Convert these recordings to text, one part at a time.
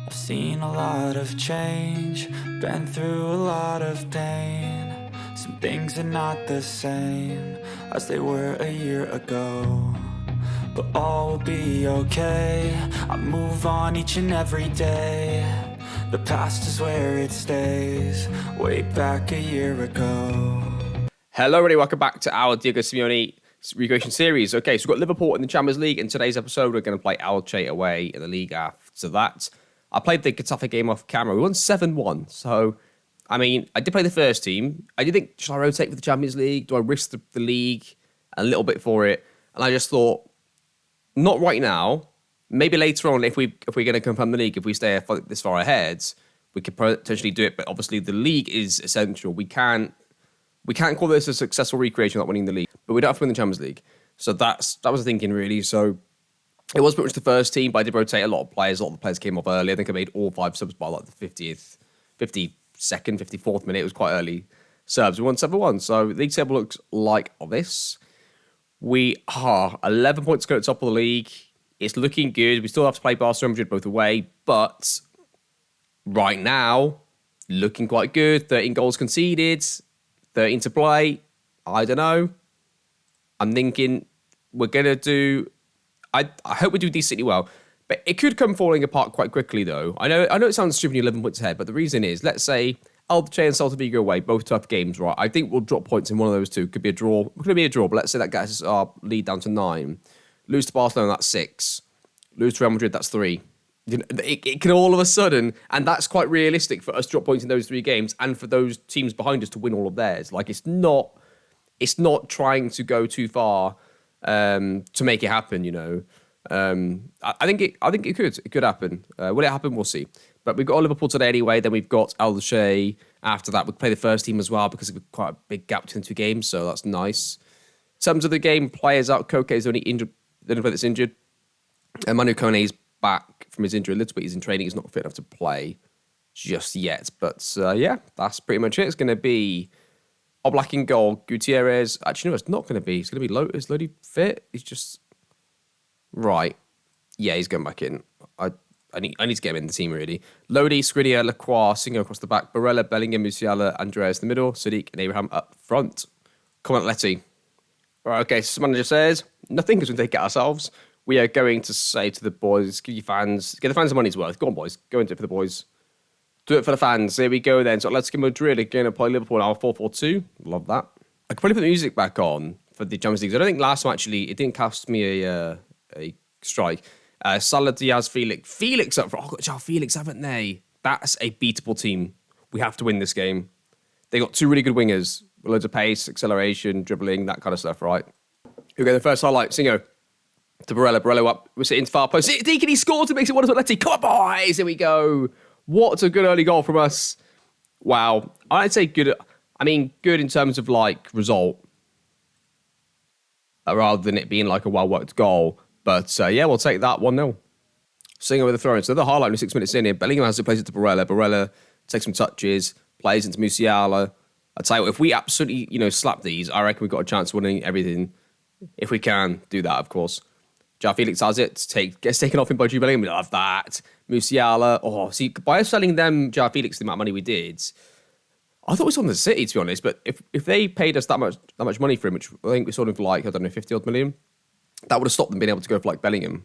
I've seen a lot of change, been through a lot of pain. Some things are not the same as they were a year ago, but all will be okay. I move on each and every day. The past is where it stays, way back a year ago. Hello everybody, welcome back to our Diego Simeone Recreation series. Okay, so we've got Liverpool in the Champions League. In today's episode, we're going to play Elche away in the league after that. I played the Getafe game off camera. We won 7-1. So, I mean, I did play the first team. I did think, should I rotate for the Champions League? Do I risk the league a little bit for it? And I just thought, not right now. Maybe later on, if we're going to confirm the league, if we stay this far ahead, we could potentially do it. But obviously, the league is essential. We can't call this a successful recreation without winning the league, but we don't have to win the Champions League. So that was the thinking, really. So it was pretty much the first team, but I did rotate a lot of players. A lot of the players came off early. I think I made all 5 subs by like the 50th, 52nd, 54th minute. It was quite early subs. We won 7-1. So the league table looks like this. We are 11 points to go to the top of the league. It's looking good. We still have to play Barcelona Madrid both away, but right now, looking quite good. 13 goals conceded. 13 to play. I don't know. I'm thinking we're going to do... I hope we do decently well. But it could come falling apart quite quickly, though. I know it sounds stupid, 11 points ahead, but the reason is, let's say Elche and Celta Vigo away, both tough games, right? I think we'll drop points in one of those two. Could be a draw. It could be a draw, but let's say that gets our lead down to 9. Lose to Barcelona, that's 6. Lose to Real Madrid, that's 3. You know, it can all of a sudden, and that's quite realistic for us to drop points in those 3 games and for those teams behind us to win all of theirs. Like, it's not trying to go too far to make it happen, you know. I think it could happen. Will it happen? We'll see. But we've got Liverpool today anyway. Then we've got Elche. After that, we play the first team as well because of quite a big gap between the 2 games, so that's nice. In terms of the game, players out. Koke is only injured. The only player that's injured. And Manu Kone is back from his injury a little bit. He's in training. He's not fit enough to play just yet. But yeah, that's pretty much it. It's going to be Oblak in goal. Gutierrez. Actually, no, it's not going to be. It's going to be Lodi. Is Lodi fit? He's just... Right. Yeah, he's going back in. I need to get him in the team, really. Lodi, Skriniar, Lacroix, Singo across the back. Barella, Bellingham, Musiala, Andreas in the middle. Sadiq and Abraham up front. Come on, Atleti. Right, okay, so manager says, nothing because we take it ourselves. We are going to say to the boys, get the fans the money's worth. Go on, boys. Go and do it for the boys. Do it for the fans. Here we go then. So Atletico Madrid are going to play Liverpool now 4-4-2. Love that. I could probably put the music back on for the Champions League. I don't think last time, actually, it didn't cost me a strike. Salah, Diaz, Felix up front. Oh, got Felix, haven't they? That's a beatable team. We have to win this game. They got 2 really good wingers. Loads of pace, acceleration, dribbling, that kind of stuff, right? Here we go, the first highlight. Singo. To Barella. Barella up. We're sitting far post. Deacon, he scores to make it 1-0 Atleti. Come on, boys. Here we go. What a good early goal from us. Wow. I'd say good. I mean, good in terms of like result, rather than it being like a well-worked goal. But yeah, we'll take that 1-0. Singer with a throw in. So the highlight only 6 minutes in here. Bellingham has to place it to Barella. Barella takes some touches, plays into Musiala. I'd tell you what, if we absolutely, slap these, I reckon we've got a chance of winning everything. If we can do that, of course. João Felix has it. Gets taken off him by Jude Bellingham. We love that. Musiala. Oh, see, by us selling them João Felix the amount of money we did, I thought we sold them to City, to be honest. But if they paid us that much money for him, which I think we sold him for like, 50-odd million, that would have stopped them being able to go for like Bellingham.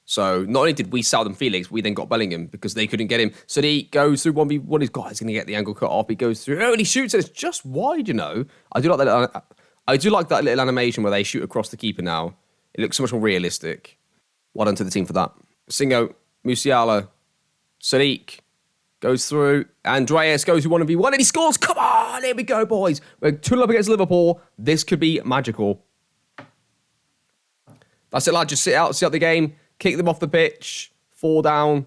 So not only did we sell them Felix, we then got Bellingham because they couldn't get him. So he goes through 1v1. He's going to get the angle cut off. He goes through. Oh, and he shoots and it's just wide, I do like that little animation where they shoot across the keeper now. It looks so much more realistic. Well done to the team for that. Singo, Musiala, Sadiq goes through. Andreas goes through 1v1 and he scores. Come on, here we go, boys. We're 2-0 up against Liverpool. This could be magical. That's it, lad. Just sit out the game, kick them off the pitch, fall down,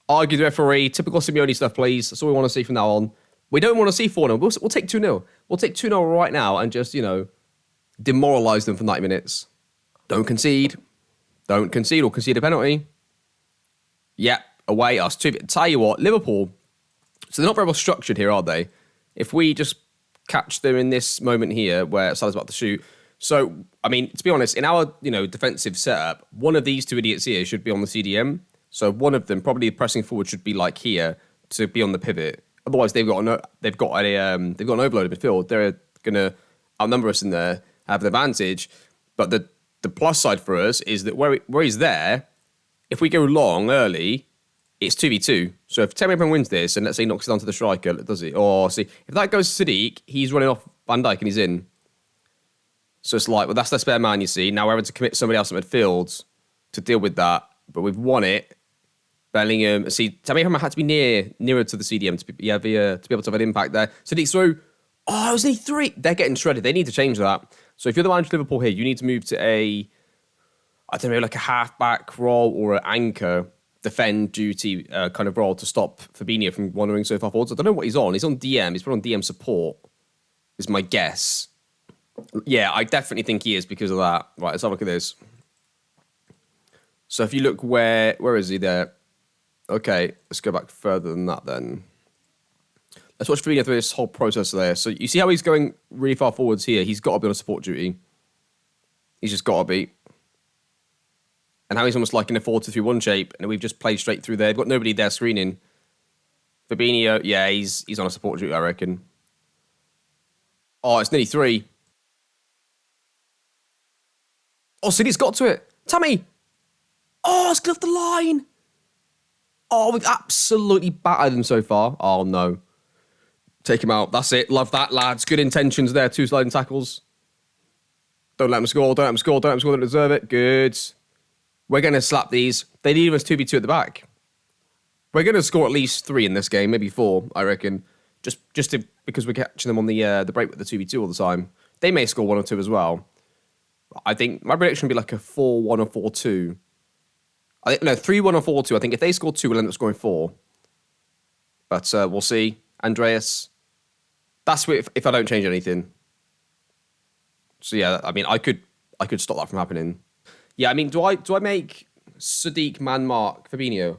argue the referee. Typical Simeone stuff, please. That's all we want to see from now on. We don't want to see 4-0. We'll take 2-0. We'll take 2-0 right now and just, demoralise them for 90 minutes. Don't concede or concede a penalty. Yeah, away us. Tell you what, Liverpool, so they're not very well structured here, are they? If we just catch them in this moment here where Salah's about to shoot. So, I mean, to be honest, in our, defensive setup, one of these 2 idiots here should be on the CDM. So one of them, probably pressing forward, should be like here to be on the pivot. Otherwise, they've got an overload in midfield. They're gonna outnumber us in there, have an advantage. But the plus side for us is that where he's there, if we go long early, it's 2v2. So if Tammy Abraham wins this, and let's say he knocks it onto the striker, does he? Or see, if that goes to Sadiq, he's running off Van Dijk and he's in. So it's like, well, that's the spare man, you see. Now we're having to commit somebody else in midfield to deal with that. But we've won it. Bellingham, see, Tammy Abraham had to be nearer to the CDM to be able to have an impact there. Sadiq through. Oh, it was only 3. They're getting shredded. They need to change that. So if you're the manager of Liverpool here, you need to move to a like a half-back role or an anchor defend duty kind of role to stop Fabinho from wandering so far forwards. I don't know what he's on. He's on DM. He's put on DM support, is my guess. Yeah, I definitely think he is because of that. Right, let's have a look at this. So if you look where is he there? Okay, let's go back further than that then. Let's watch Fabinho through this whole process there. So you see how he's going really far forwards here. He's got to be on support duty. He's just got to be. And how he's almost like in a 4-2-3-1 shape, and we've just played straight through there. They've got nobody there screening. Fabinho, yeah, he's on a support duty, I reckon. Oh, it's nearly 3. Oh, City's got to it. Tammy! Oh, it's off the line! Oh, we've absolutely battered them so far. Oh, no. Take him out. That's it. Love that, lads. Good intentions there. 2 sliding tackles. Don't let them score. Don't let them score. Don't let them score. They don't deserve it. Good. We're going to slap these. They need us 2v2 at the back. We're going to score at least 3 in this game, maybe 4, I reckon. Because we're catching them on the break with the 2v2 all the time. They may score 1 or 2 as well. I think my prediction would be like a 4-1 or 4-2. 3-1 or 4-2. I think if they score 2, we'll end up scoring 4. But we'll see. Andreas. That's if I don't change anything. So yeah, I mean, I could stop that from happening. Yeah, I mean, do I make Sadiq man mark Fabinho?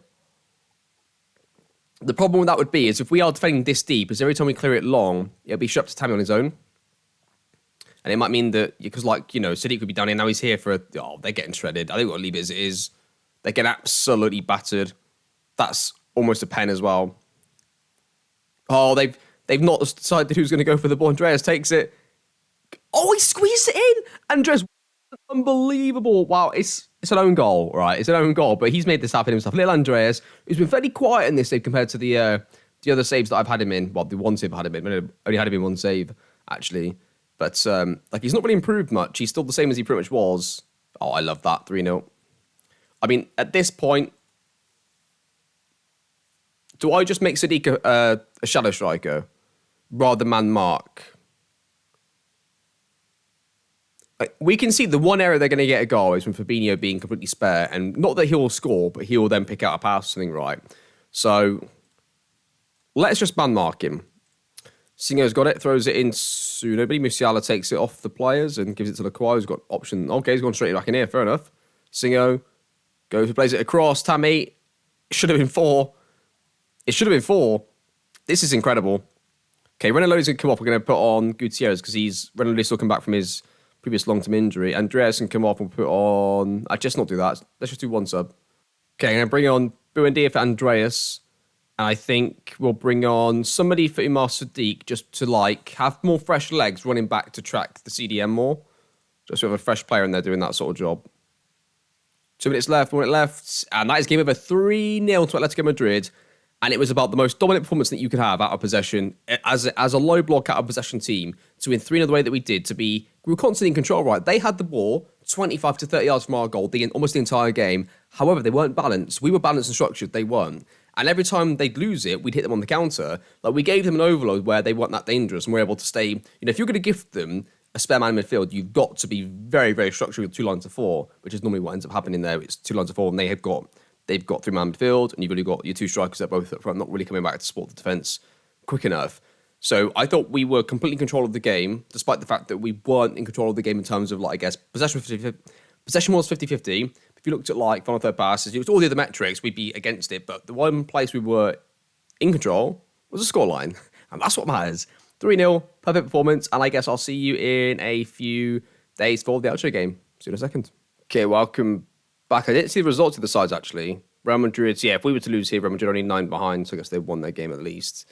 The problem with that would be is if we are defending this deep, is every time we clear it long, it'll be shut up to Tammy on his own. And it might mean that, because Sadiq could be down here, now he's here they're getting shredded. I think we'll leave it as it is. They get absolutely battered. That's almost a pen as well. Oh, they've not decided who's going to go for the ball. Andreas takes it. Oh, he squeezed it in. Andreas, unbelievable. Wow, it's an own goal, right? It's an own goal, but he's made this happen himself. Little Andreas, who's been fairly quiet in this save compared to the other saves that I've had him in. Well, the one save I had him in. I only had him in 1 save, actually. But he's not really improved much. He's still the same as he pretty much was. Oh, I love that. 3-0. I mean, at this point, do I just make Sadiq a shadow striker rather than man mark? We can see the one area they're going to get a goal is from Fabinho being completely spare, and not that he'll score, but he'll then pick out a pass or something, right? So let's just man mark him. Singo's got it, throws it in to nobody. Musiala takes it off the players and gives it to Lacroix, who's got option. Okay, he's gone straight back in here, fair enough. Singo goes and plays it across. Tammy, it should have been 4. It should have been 4. This is incredible. Okay, Renalodi's going to come off. We're going to put on Gutierrez because Renalodi's still come back from his previous long-term injury. Andreas can come off and put on... I'd just not do that. Let's just do 1 sub. Okay, I'm going to bring on Buendia for Andreas. And I think we'll bring on somebody for Umar Sadiq just to have more fresh legs running back to track the CDM more. Just so we have a fresh player in there doing that sort of job. 2 minutes left, 1 minute left. And that is game over 3-0 to Atletico Madrid. And it was about the most dominant performance that you could have out of possession as a low block out of possession team to win 3-0 the way that we did. We were constantly in control, right? They had the ball 25 to 30 yards from our goal almost the entire game. However, they weren't balanced. We were balanced and structured. They weren't. And every time they'd lose it, we'd hit them on the counter. We gave them an overload where they weren't that dangerous and we're able to stay. If you're going to gift them a spare man in midfield, you've got to be very, very structured with 2 lines of 4, which is normally what ends up happening there. It's 2 lines of 4 and they've got 3-man midfield and you've only got your 2 strikers that are both up front, not really coming back to support the defence quick enough. So I thought we were completely in control of the game, despite the fact that we weren't in control of the game in terms of, possession was 50-50. If you looked at, final third passes, all the other metrics, we'd be against it. But the one place we were in control was the scoreline. And that's what matters. 3-0, perfect performance. And I guess I'll see you in a few days for the outro game. See you in a second. Okay, welcome back. I didn't see the results of the sides, actually. Real Madrid, yeah, if we were to lose here, Real Madrid only 9 behind, so I guess they've won their game at least.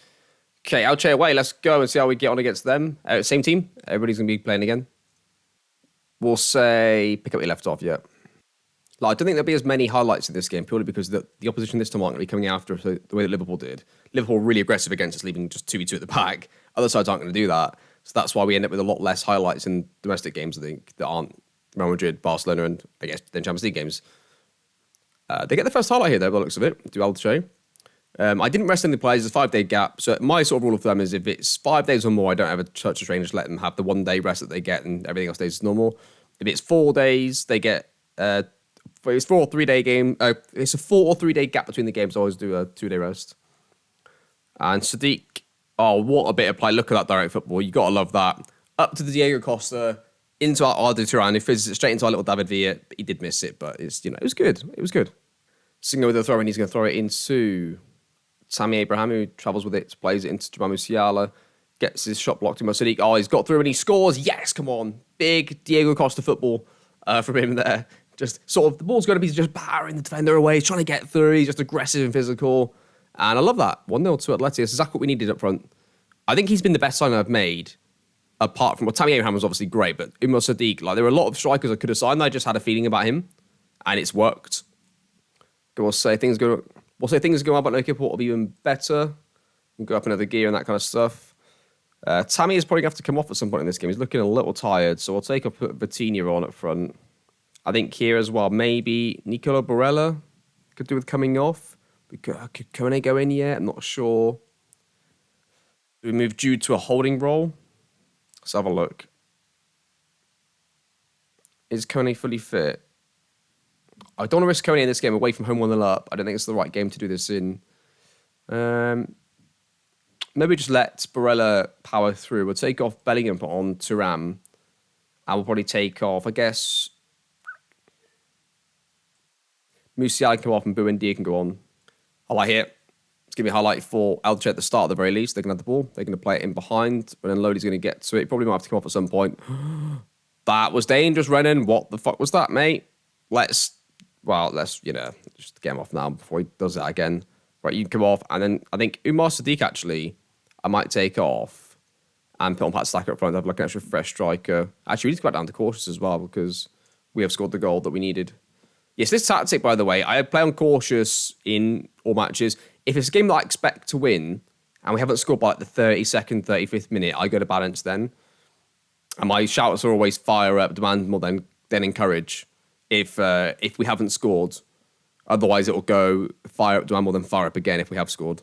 Okay, Elche away. Let's go and see how we get on against them. Same team. Everybody's going to be playing again. We'll say pick up where you left off, yeah. Like, I don't think there'll be as many highlights in this game purely because the opposition this time aren't going to be coming after us the way that Liverpool did. Liverpool were really aggressive against us, leaving just 2v2 at the back. Other sides aren't going to do that. So that's why we end up with a lot less highlights in domestic games, I think, that aren't Real Madrid, Barcelona, and I guess then Champions League games. They get the first highlight here, though, by the looks of it, to Elche. I didn't rest any players. There's a 5-day gap. So my sort of rule of thumb is if it's 5 days or more, I don't have a touch of train. Just let them have the 1 day rest that they get and everything else stays as normal. If it's 4 days, they get... it's 4 or 3 day game. It's a 4 or 3 day gap between the games. I always do a 2-day rest. And Sadiq, oh, what a bit of play. Look at that direct football. You got to love that. Up to the Diego Costa, into our Arda Turan, who fizzes it straight into our little David Villa. He did miss it, but it's, it was good. It was good. Singo with the throw, and he's going to throw it into Tammy Abraham, who travels with it, plays it into Jamal Musiala, gets his shot blocked in Sadiq. Oh, he's got through and he scores. Yes, come on. Big Diego Costa football from him there. Just sort of, the ball's going to be just powering the defender away. He's trying to get through. He's just aggressive and physical. And I love that. 1-0 to Atletico. That's exactly what we needed up front. I think he's been the best signing I've made, apart from, well, Tammy Abraham was obviously great, but Umar Sadiq, like, there were a lot of strikers I could have signed. I just had a feeling about him, and it's worked. We'll say things go up, but no will be even better. We'll go up another gear and that kind of stuff. Tammy is probably going to have to come off at some point in this game. He's looking a little tired, so we'll take up Vitinha on up front. I think here as well, maybe Nicolo Barella could do with coming off. Could Kone go in yet? I'm not sure. Do we move Jude to a holding role? Let's have a look. Is Kone fully fit? I don't want to risk Kone in this game away from home 1-0 up. I don't think it's the right game to do this in. Maybe just let Barella power through. We'll take off Bellingham, put on Thuram. And we'll probably take off, I guess, Musiala can go off and Buendia can go on. Highlight here. It's going to be a highlight for Elche at the start at the very least. They're going to have the ball. They're going to play it in behind. And then Lodi's going to get to it. Probably might have to come off at some point. That was dangerous, Renan. What the fuck was that, mate? Let's, just get him off now before he does that again. Right, you can come off. And then I think Umar Sadiq, actually, I might take off and put on Pat Stacker up front. Have like an extra fresh striker. Actually, we need to go back down to cautious as well because we have scored the goal that we needed. Yes, this tactic, by the way, I play on cautious in all matches. If it's a game that I expect to win and we haven't scored by like the 32nd, 35th minute, I go to balance then. And my shouts are always fire up, demand more than encourage if we haven't scored. Otherwise, it will go fire up, demand more than fire up again if we have scored.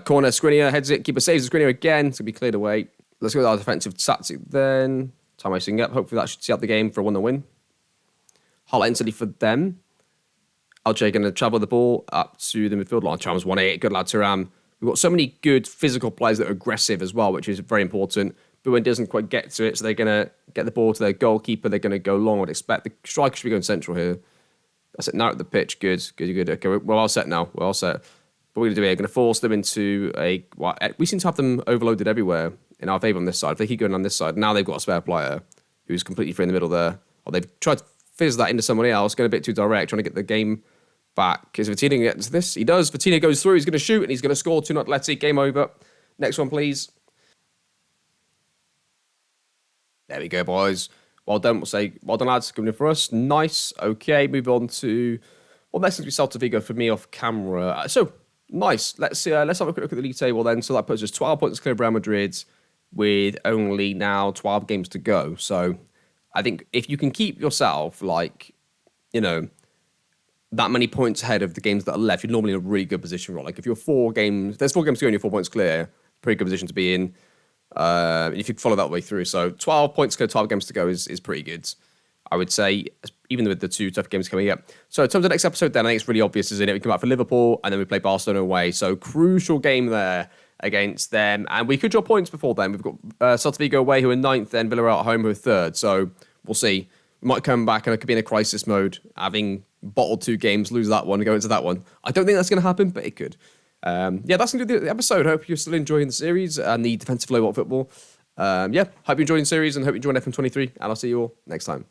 Corner, Skriniar heads it. Keeper saves Skriniar again to be cleared away. Let's go with our defensive tactic then. Time wasting up. Hopefully that should see out the game for a 1-0 win. Highlight instantly for them. Elche going to travel the ball up to the midfield line. Thuram's 1-8. Good lad, Thuram. We've got so many good physical players that are aggressive as well, which is very important. But when it doesn't quite get to it, so they're going to get the ball to their goalkeeper. They're going to go long, I would expect. The striker should be going central here. That's it. Now at the pitch. Good. Okay, we're all set now. We're all set. What we're going to do here, we're going to force them into a... Well, we seem to have them overloaded everywhere in our favour on this side. If they keep going on this side, now they've got a spare player who's completely free in the middle there. Or they've tried to fizz that into somebody else, going a bit too direct, trying to get the game back. Is Vitinha going to get to this? He does. Vitinha goes through. He's going to shoot, and he's going to score 2-0 Atleti. Game over. Next one, please. There we go, boys. Well done. We'll say, well done, lads. Good win for us. Nice. Okay, move on to... Well, next thing we Celta Vigo for me off camera. So, nice. Let's have a quick look at the league table then. So that puts us 12 points clear of Real Madrid with only now 12 games to go. So I think if you can keep yourself that many points ahead of the games that are left, you're normally in a really good position, right? Like if you're there's 4 games to go and you're 4 points clear, pretty good position to be in. If you follow that way through. So 12 points clear, 12 games to go is pretty good, I would say, even with the 2 tough games coming up. So in terms of the next episode then, I think it's really obvious, isn't it? We come back for Liverpool and then we play Barcelona away. So crucial game there against them. And we could draw points before then. We've got Celta Vigo away who are 9th, then Villarreal at home who are 3rd. So we'll see. We might come back and it could be in a crisis mode, having bottled 2 games, lose that one, go into that one. I don't think that's going to happen, but it could. That's going to do the episode. I hope you're still enjoying the series and the defensive low football. Hope you're enjoying the series and hope you join FM23, and I'll see you all next time.